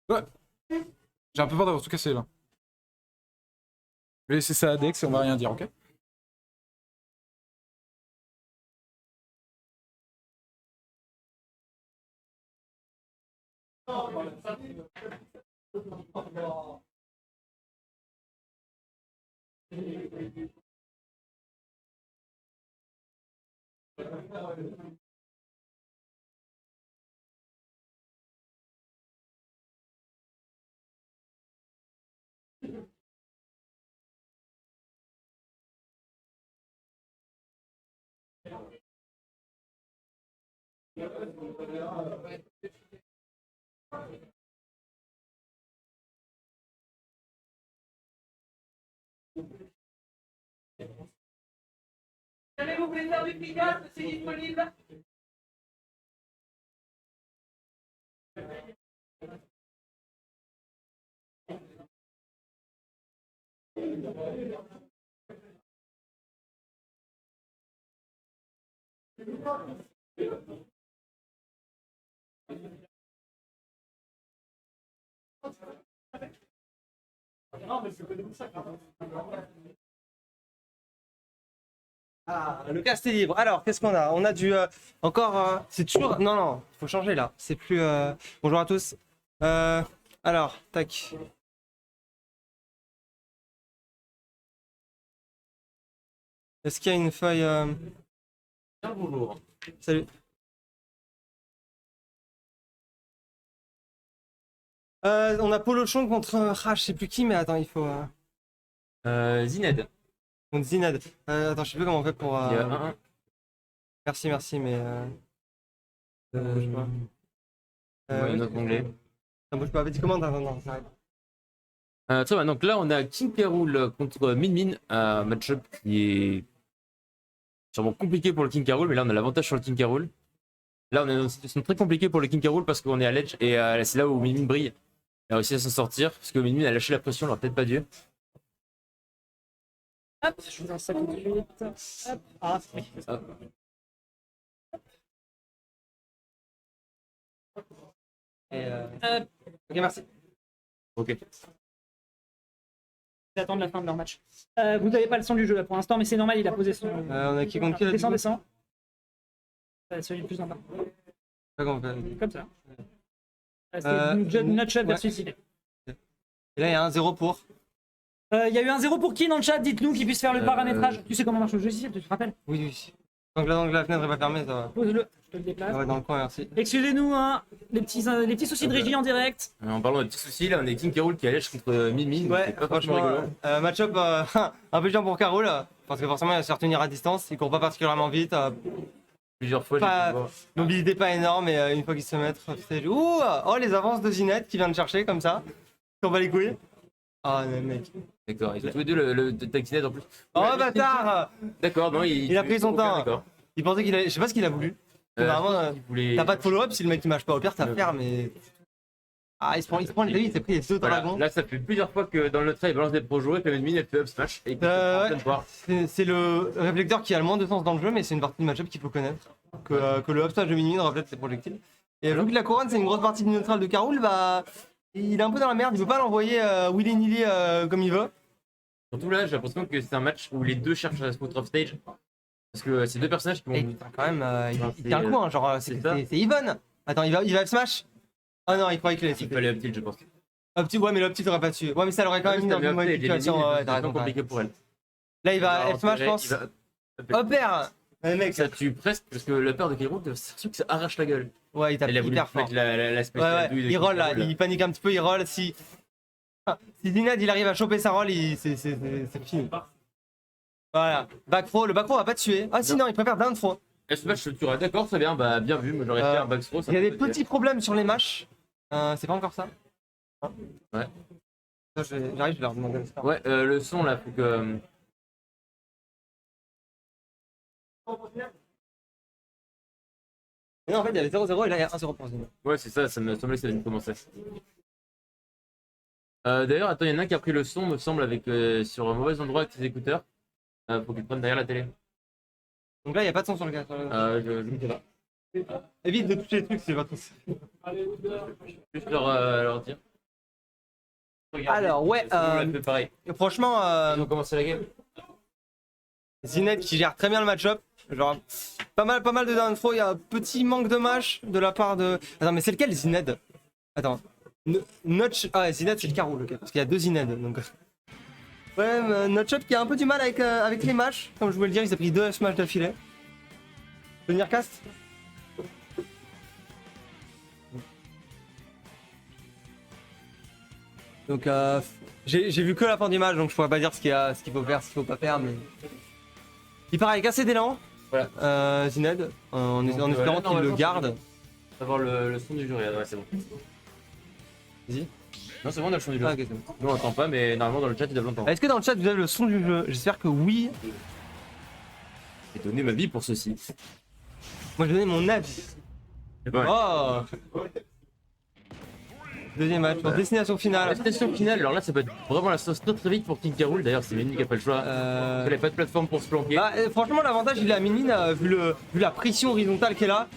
Ouais. J'ai un peu peur d'avoir tout cassé là. Je vais laisser ça à Dex et on va rien dire, ok? Allez-vous plaisir du Pigalle, c'est disponible? Non, mais c'est pas comme ça. Ah, le cast est libre. Alors, qu'est-ce qu'on a? On a du encore. C'est toujours. Non, non, il faut changer là. C'est plus. Bonjour à tous. Alors, tac. Est-ce qu'il y a une feuille Bien, bonjour. Salut. On a Polochon contre. Je sais plus qui, mais attends, il faut. Zined. Contre Zinad. Attends, je sais plus comment on fait pour. Il y a 1-1. Merci, merci, mais. Bouge pas. Ouais, un autre onglet. Non, bouge pas. Vas-y, commande. Non, non, ça arrive. Très bien, donc là on a King K. Rool contre Min Min, un match-up qui est sûrement compliqué pour le King K. Rool, mais là on a l'avantage sur le King K. Rool. Là on est dans une situation très compliquée pour le King K. Rool parce qu'on est à l'edge et c'est là où Min Min brille. Elle a réussi à s'en sortir parce que Min Min a lâché la pression, elle aurait peut-être pas dû. Hop, je vous en ça tout de suite. Hop. Ah, oui. Hop. Et, Hop. Ok, merci. Ok. J'attends la fin de leur match. Vous n'avez pas le son du jeu là pour l'instant, mais c'est normal, il a posé son. On a qui contre qui là? Descends, descends. Celui le plus en bas. Pas comment on fait. Comme ça. C'est Nutshot versus Idée. Et là, il y a un 0 pour. Il y a eu un 0 pour qui dans le chat? Dites-nous qu'il puisse faire le paramétrage. Tu sais comment marche le jeu ici, tu te rappelles? Oui, oui. Donc la fenêtre est pas fermée, ça va. Pose-le, je te le déplace. Ouais, dans le coin, merci. Excusez-nous, hein, les petits soucis de régie en direct. En parlant de petits soucis, là on est King K. Rool qui a l'edge contre Min Min. Ouais, C'est pas franchement franchement, rigolo. match-up un peu chiant pour Carole, parce que forcément il va se faire tenir à distance, il court pas particulièrement vite, Plusieurs fois, pas- j'ai pu le voir. mobilité pas énorme, et une fois qu'il se met, ouh, oh les avances de Zinette qui vient de chercher comme ça, on va les couilles. Ah mec. D'accord, ils ont tous les deux le taxinet en plus. Oh Ouais, bâtard. D'accord, non, Il a pris son ok, temps. D'accord. Il pensait qu'il a, je sais pas ce qu'il a voulu. Vraiment, Il voulait... t'as pas de follow-up si le mec il marche pas au pire, t'as à faire, mais. Ah, il se prend le il s'est pris les deux Voilà, dragons. là ça fait plusieurs fois que dans le trait il balance des projos et que Min Min elle fait up smash et qu'il se prend plein de poires. C'est le réflecteur qui a le moins de sens dans le jeu, mais c'est une partie de match-up qu'il faut connaître. Que le upstage de Min reflète ses projectiles. Et vu que la couronne c'est une grosse partie du neutral de Carole, bah il est un peu dans la merde, il peut pas l'envoyer willy-nilly comme il veut. Surtout là j'ai l'impression que c'est un match où les deux cherchent à se mettre off stage. Parce que c'est deux personnages qui vont... Et quand même, il tient le coup, hein, genre c'est ça. Yvonne. Attends, il va smash. Oh non, il croyait qu'il allait Il fallait up tilt je pense. Ouais, mais le petit t'aurait pas tué. Ouais, mais ça l'aurait quand même mis dans une mauvaise situation. Ouais, t'as raison. Compliqué pour elle. Là, il va Alors, F smash, je pense. Oh, père. Mec, Ça tue presque parce que le peur de K. Rool, c'est sûr que ça arrache la gueule. ouais, il tape Elle a voulu hyper fort. mettre la Ouais, ouais, il roll là, il panique un petit peu, il roll. Si Zinad il arrive à choper sa roll, c'est fini. Voilà, back throw, le back throw va pas tuer. Ah, sinon, il préfère down throw. Smash se tuera, d'accord, très bien, bah bien vu, moi j'aurais fait un back throw. Il y a des petits problèmes sur les matchs. C'est pas encore ça. Ouais. Ça, j'arrive, je vais leur demander ça. Ouais, le son là, faut que. Mais non, en fait, il y avait 0-0 et là, il y a 1-0 pour Zinad. Ouais, c'est ça, ça me semblait que ça allait commencer. D'ailleurs, attends, il y en a un qui a pris le son, me semble, avec sur un mauvais endroit avec ses écouteurs. Faut qu'il prenne derrière la télé. Donc là, il n'y a pas de son sur le gars. Je ne sais pas. Évite de toucher les trucs, c'est pas tout. Juste leur dire. Alors, ouais, fait pareil. franchement, Ils ont commencé la game. Zined qui gère très bien le match-up. Genre, pas mal de down throw. Il y a un petit manque de match de la part de. Attends, mais c'est lequel Zined? Attends. Notch. Ah, ouais, Zined, c'est le carreau, le gars. Parce qu'il y a deux Zined. Donc. Ouais, Notch qui a un peu du mal avec les matchs. Comme je voulais le dire, il s'est pris 2 smash d'affilée. Venir cast. Donc, j'ai vu que la fin du match, donc je pourrais pas dire ce qu'il faut faire, ce qu'il faut pas faire, mais. Il part avec assez d'élan. Voilà. Zined, en Donc, espérant là, qu'il le normalement, garde. On va voir le son du jury. Ouais, c'est bon. Vas-y. Non, c'est bon, on a le son du Ah, jury. ok, c'est bon. Nous, on l'entend pas, mais normalement, dans le chat, ils doivent l'entendre. Est-ce que dans le chat vous avez le son du jeu? J'espère que oui. J'ai donné ma vie pour ceci. Moi j'ai donné mon avis. C'est pas mal. Oh. Deuxième match, pour destination La finale. station finale, alors là, ça peut être vraiment la sauce très vite pour King K. Rool. D'ailleurs, c'est Mini qui a pas le choix. Il n'avait pas de plateforme pour se planquer. Bah, franchement, l'avantage il est à Min Min, vu la pression horizontale qu'elle a.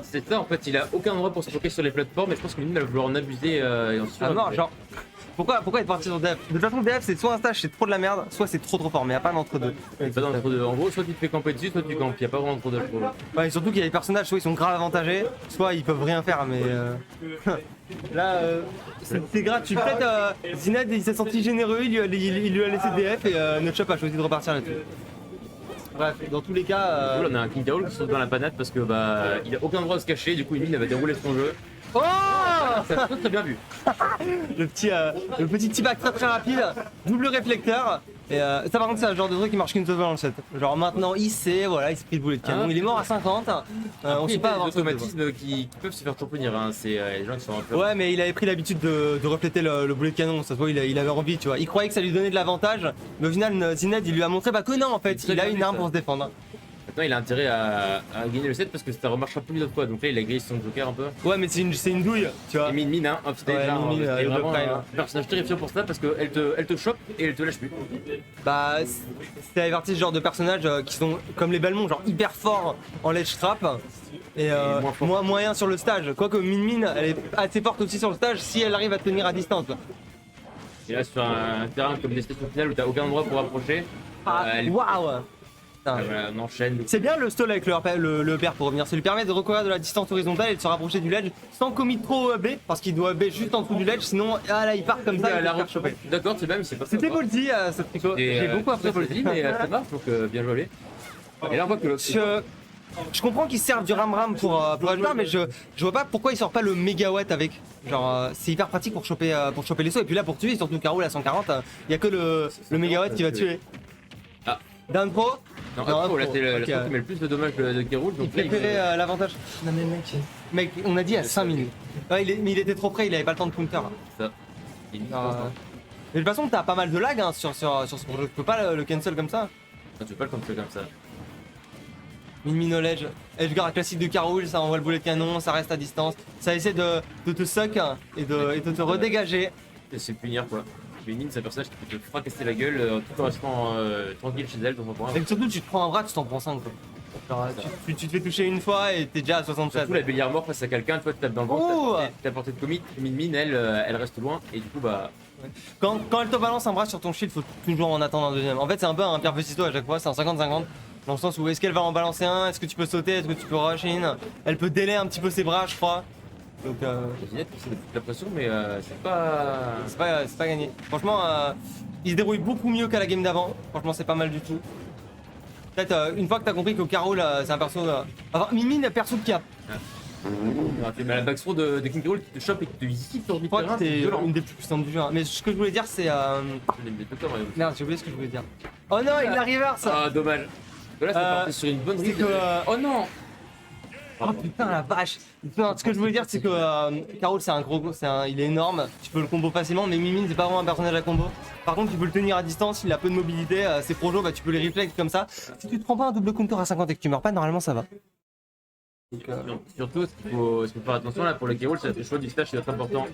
C'est ça, en fait, il a aucun endroit pour se bloquer sur les plateformes, mais je pense que Mini va vouloir en abuser et en Ah non, genre. Pourquoi être parti sur DF? De toute façon, DF c'est soit un stage c'est trop de la merde, soit c'est trop fort, mais y a pas d'entre-deux. Pas d'entre-deux. En gros, soit tu te fais camper dessus, soit tu campes. Y a pas vraiment d'entre-deux, je trouve. Ouais, et surtout qu'il y a des personnages, soit ils sont grave avantagés, soit ils peuvent rien faire, mais. Là, c'est gratuit. Peut-être Zined il s'est senti généreux, il lui a laissé DF et Notchop a choisi de repartir là-dessus. Bref, dans tous les cas. Du coup, là, on a un King K. Rool qui se trouve dans la panade parce que bah il a aucun droit à se cacher, du coup Mini va dérouler son jeu. Oh Ça très bien vu. le petit T-back très rapide, double réflecteur. Et ça par contre c'est un genre de truc qui marche qu'une seule fois dans le set. Genre maintenant il sait, voilà, il s'est pris le boulet de canon, il est mort à 50. On sait pas des avoir automatismes qui peuvent se faire tamponner, hein. C'est les gens qui sont un peu. Ouais, mais il avait pris l'habitude de refléter le boulet de canon, ça se voit, il avait envie, tu vois. Il croyait que ça lui donnait de l'avantage, mais au final Zined il lui a montré bah que non en fait, il a une arme pour se défendre. Maintenant il a intérêt à gagner le set parce que ça remarchera plus d'autres fois. Donc là il a grillé son joker un peu. Ouais, mais c'est une douille, tu vois. Et Min hein, upstage Ouais, là, Min Min, c'est le vraiment prime, un hein. personnage terrifiant pour ça parce qu'elle te chope et elle te lâche plus. Bah, c'est partie ce genre de personnages qui sont comme les Belmont, genre hyper forts en ledge trap et moins fort. moyen sur le stage. Quoique Min Min, elle est assez forte aussi sur le stage si elle arrive à tenir à distance. Quoi. Et là sur un terrain comme des stations finales où t'as aucun endroit pour approcher, elle Waouh! voilà, on enchaîne. C'est bien le stall avec le père pour revenir. Ça lui permet de recouvrir de la distance horizontale et de se rapprocher du ledge sans commit trop B parce qu'il doit B juste en dessous du ledge. Sinon, ah là, il part comme ça. Il la peut se faire choper. D'accord, c'est bien, mais c'est pas ça. C'était Bolty ce tricot. J'ai beaucoup apprécié. Bolty, mais ça marche donc bien joué. Et là on voit que Je comprends qu'ils servent du ram pour ajouter, mais je vois pas pourquoi ils sortent pas le mégawatt avec. Genre, c'est hyper pratique pour choper les sauts. Et puis là, pour tuer, surtout K. Rool à 140, il y a que le mégawatt qui va tuer. Ah. Down pro. Non, Non, là c'est le ok. truc qui met le plus de dommages de K. Rool. Il Donc là, préférait l'avantage. Non mais mec, on a dit à 5 minutes. Ouais, mais il était trop près, il avait pas le temps de counter. ça. Il est Mais de toute façon, t'as pas mal de lag hein, sur ce projet. Tu peux pas le cancel comme ça. tu peux pas le contrer comme ça. Min Edge guard classique de K. Rool, ça envoie le boulet de canon, ça reste à distance. Ça essaie de te suck et de te redégager. Et c'est punir quoi. Min, c'est un personnage qui peut te fracasser la gueule tout en restant tranquille chez elle dans son coin. Et surtout, tu te prends un bras, tu t'en prends 5 quoi. Genre, tu te fais toucher une fois et t'es déjà à 67. Surtout la bélière mort face à quelqu'un, toi tu tapes dans le Oh. ventre, t'as porté de commit, Min elle reste loin et du coup bah. Quand elle te balance un bras sur ton shield, faut toujours en attendre un deuxième. En fait, c'est un peu un Pierre Vecito à chaque fois, c'est un 50-50. Dans le sens où est-ce qu'elle va en balancer un, est-ce que tu peux sauter, est-ce que tu peux rush in. Elle peut délayer un petit peu ses bras, je crois. Donc, Ginette qui s'est la pression, mais c'est pas. c'est pas gagné. Franchement, il se débrouille beaucoup mieux qu'à la game d'avant. Franchement, c'est pas mal du tout. Peut-être une fois que t'as compris que K. Rool, c'est un perso. Enfin, Min Min, perso qui a. Mais la backthrow de King K. Rool qui te chope et qui te visite sur le Je crois que terrain, c'est c'est violent. une des plus puissantes du jeu. Hein. Mais ce que je voulais dire, c'est. Merde, j'ai oublié ce que je voulais dire. Oh non, il la reverse! Ah, dommage. Là, c'est parti sur une bonne c'est rive. que, Oh non! Oh putain la vache! Non, ce que je voulais dire c'est que K. Rool c'est un gros, il est énorme, tu peux le combo facilement, mais Min Min c'est pas vraiment un personnage à combo. Par contre tu peux le tenir à distance, il a peu de mobilité, ses projos bah tu peux les reflex comme ça. Si tu te prends pas un double counter à 50 et que tu meurs pas, normalement ça va. Surtout, ce qu'il faut faire attention là pour le K. Rool, c'est le choix du stage qui est très important.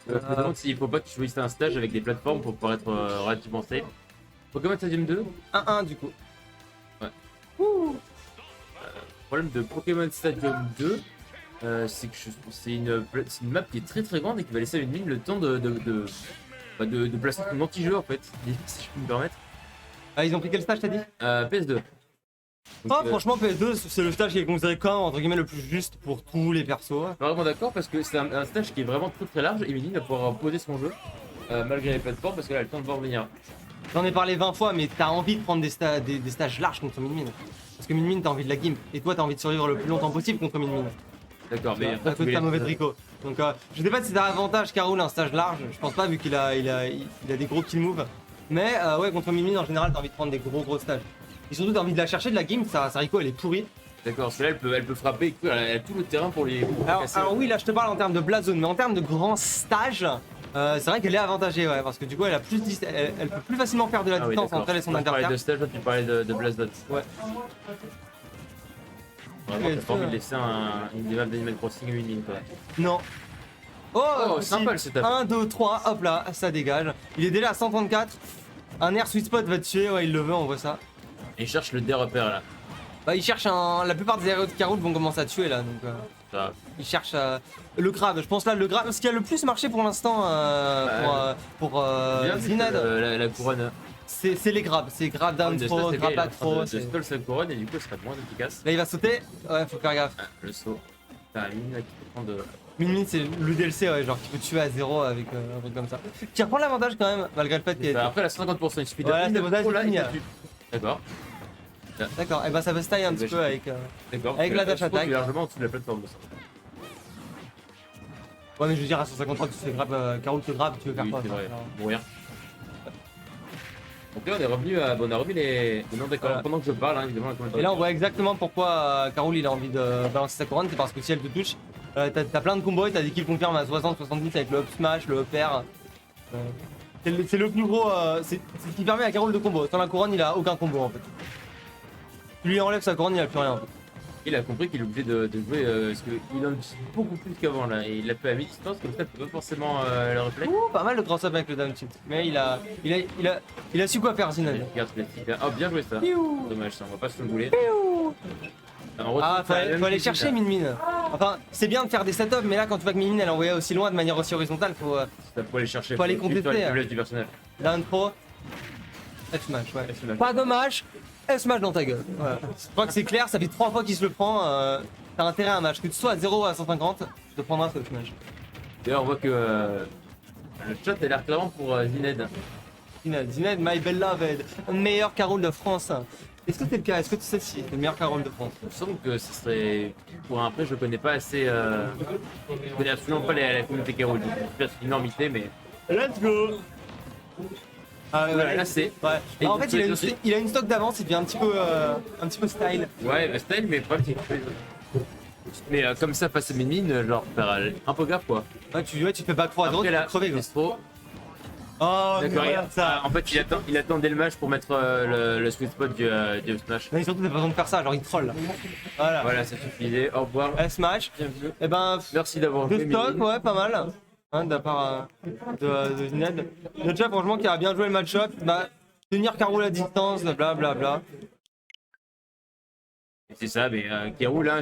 Donc, il faut pas que tu choisisses un stage avec des plateformes pour pouvoir être relativement safe. Pokémon Stadium 2, 1-1 du coup. problème de Pokémon Stadium 2, c'est que c'est une map qui est très très grande et qui va laisser à une mine le temps de placer ton anti-jeu en fait, si je peux me permettre. Ah, ils ont pris quel stage, t'as dit? PS2. Donc, Franchement, PS2, c'est le stage qui est considéré comme entre guillemets le plus juste pour tous les persos. pas vraiment d'accord parce que c'est un stage qui est vraiment très large et Mini va pouvoir poser son jeu malgré les plateformes parce qu'elle a le temps de voir venir. J'en ai parlé 20 fois, mais t'as envie de prendre des stages larges contre Min Min. Parce que Min Min, t'as envie de la gimp. Et toi, t'as envie de survivre le plus longtemps possible contre Min Min. D'accord, mais À cause de ta mauvaise tricot. Donc, je sais pas si c'est un avantage Carole un stage large. Je pense pas, vu qu'il a des gros kill moves. Mais ouais, contre Min Min, en général, t'as envie de prendre des gros stages. Et surtout, t'as envie de la chercher de la gimp. Sa Rico, elle est pourrie. D'accord, parce que là elle peut frapper, elle a tout le terrain pour les. Alors oui, là, je te parle en termes de blast zone, mais en termes de grands stages. C'est vrai qu'elle est avantagée, ouais, parce que du coup, elle peut plus facilement faire de la distance entre elle et son Tu parlais adversaire. de stage, toi tu parlais de Blast Dot. Ouais. Vraiment, t'as pas envie de laisser une map d'Animal Crossing à une ligne, quoi. Non. Oh, Oh, sympa le setup. 1, 2, 3, hop là, ça dégage. Il est déjà à 134. Un air sweet spot va te tuer, ouais, il le veut, on voit ça. Et il cherche le D repère là. Bah, il cherche un. La plupart des aéros de Carole vont commencer à tuer là, donc. Ça. Il cherche le grab. Je pense là, le grab. Ce qui a le plus marché pour l'instant pour Bien, Zinad, la couronne. c'est les grabs. C'est grab down throw, grab back throw. De stall sa couronne et du coup elle serait moins efficace. Là, il va sauter. Ouais, faut faire gaffe. Ah, le saut. T'as un mine là qui peut prendre de. Min Min, c'est le DLC, ouais, genre qui peut tuer à 0 avec un truc comme ça. Qui reprend l'avantage quand même, malgré le fait qu'il Bah, après, elle a 50%, il suffit de. Ouais, c'est bon, là, Oh, c'est fini, il là. t'a tué. D'accord, D'accord, et bah ça va se tailler un petit peu avec. d'accord. Avec la dash Je trouve qu'il est attack. largement au-dessus de la plateforme. Ouais, mais je veux dire, à 153, tu fais grab, Carole te grab, tu veux faire Oui, quoi c'est enfin, vrai. alors. Mourir. Donc là, on est revenu à. Bon, on a remis les noms d'accord Voilà. pendant que je parle, hein, évidemment. Et là, on voit exactement pourquoi Carole il a envie de balancer sa couronne, c'est parce que si elle te touche, t'as plein de combos et t'as des kills confirmes à 60-70 avec le up smash, le up air. C'est le plus gros, c'est ce qui permet à Carole de combo. Sans la couronne, il a aucun combo en fait. Tu lui enlèves sa couronne, il a plus rien en fait. Il a compris qu'il est obligé de jouer parce qu'il en utilise beaucoup plus qu'avant là. Et il l'a fait à mi-distance, comme ça, il peut pas forcément le replay. Ouh, pas mal de cross-up avec le down tilt. Mais il a su quoi faire, Zinad. Regarde, oh, bien joué ça. Dommage, ça, on va pas se le bouler. Ah, faut aller chercher Min Min. Enfin, c'est bien de faire des setups, mais là, quand tu vois que Min Min elle envoyait aussi loin de manière aussi horizontale, faut Faut aller chercher. Faut aller suivre compléter, les hein. faiblesses du personnage. down throw, F smash, ouais. F smash. Pas dommage, F smash dans ta gueule. Ouais. Je crois que c'est clair, ça fait 3 fois qu'il se le prend. T'as intérêt à un match, que tu sois à 0 ou à 150, tu te prendras ce F smash. D'ailleurs, on voit que le chat a l'air clairement pour Zined. Zinad, my beloved, meilleur Carole de France. Est-ce que c'est le cas? Est-ce que tu sais si c'est le meilleur Carole de France? Il me semble que ce serait. Pour un après, je connais pas assez. Je connais absolument pas la communauté Carole. Donc, je sais pas une énormité, mais. Let's go! Ah ouais, Voilà, là c'est. Ouais. Et En donc, fait, il a une stock d'avance, il devient un petit peu style. Ouais, bah, style, mais pas petit. Mais comme ça, face à Min Min, genre, faire un peu gaffe quoi. Ouais, tu te fais back 3 à droite, Après, tu là, vas crever quoi. Distro. Oh, mais D'accord, regarde ça! en fait, il attend dès le match pour mettre le sweet spot du smash. Mais surtout, t'as pas besoin de faire ça, genre il troll. Voilà. Voilà, ça suffisait. Au revoir. Smash. Bienvenue. Et ben, Merci d'avoir de joué. stock, Min Min. ouais, pas mal. Hein, de la part de Zinad. Le chat, franchement, qui a bien joué le match-up. Bah, tenir Carole à distance, blablabla. C'est ça, mais qui roule, hein.